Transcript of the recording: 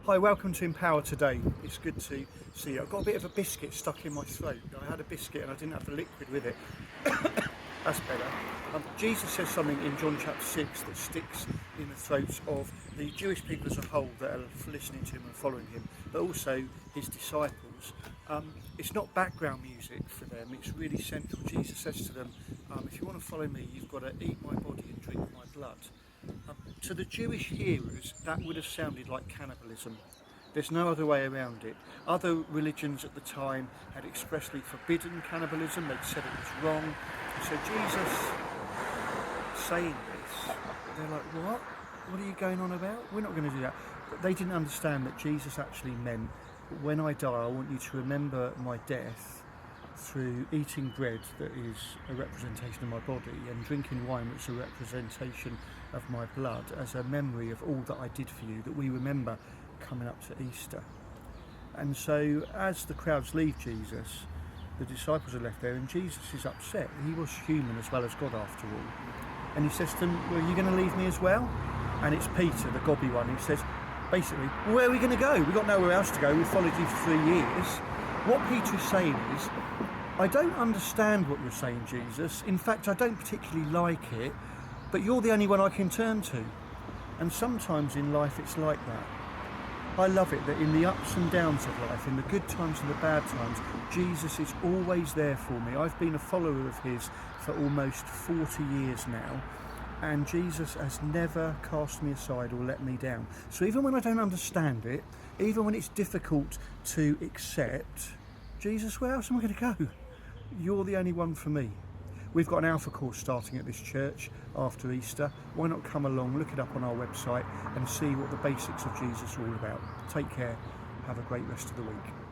Hi, welcome to Empower Today. It's good to see you. I've got a bit of a biscuit stuck in my throat. I had a biscuit and I didn't have the liquid with it. That's better. Jesus says something in John chapter 6 that sticks in the throats of the Jewish people as a whole that are listening to him and following him, but also his disciples. It's not background music for them, it's really central. Jesus says to them, if you want to follow me, you've got to eat my body and drink my blood. To the Jewish hearers, that would have sounded like cannibalism. There's no other way around it. Other religions at the time had expressly forbidden cannibalism. They'd said it was wrong. And so Jesus saying this, they're like, what? What are you going on about? We're not going to do that. But they didn't understand that Jesus actually meant, when I die, I want you to remember my death through eating bread that is a representation of my body and drinking wine which is a representation of my blood, as a memory of all that I did for you, that we remember coming up to Easter. And so as the crowds leave Jesus, the disciples are left there and Jesus is upset. He was human as well as God after all. And he says to them, well, are you going to leave me as well? And it's Peter, the gobby one, who says, basically, where are we going to go? We've got nowhere else to go. We've followed you for 3 years. What Peter is saying is, I don't understand what you're saying, Jesus. In fact, I don't particularly like it, but you're the only one I can turn to. And sometimes in life it's like that. I love it that in the ups and downs of life, in the good times and the bad times, Jesus is always there for me. I've been a follower of his for almost 40 years now, and Jesus has never cast me aside or let me down. So even when I don't understand it, even when it's difficult to accept, Jesus, where else am I going to go? You're the only one for me. We've got an Alpha course starting at this church after Easter. Why not come along, look it up on our website and see what the basics of Jesus are all about. Take care. Have a great rest of the week.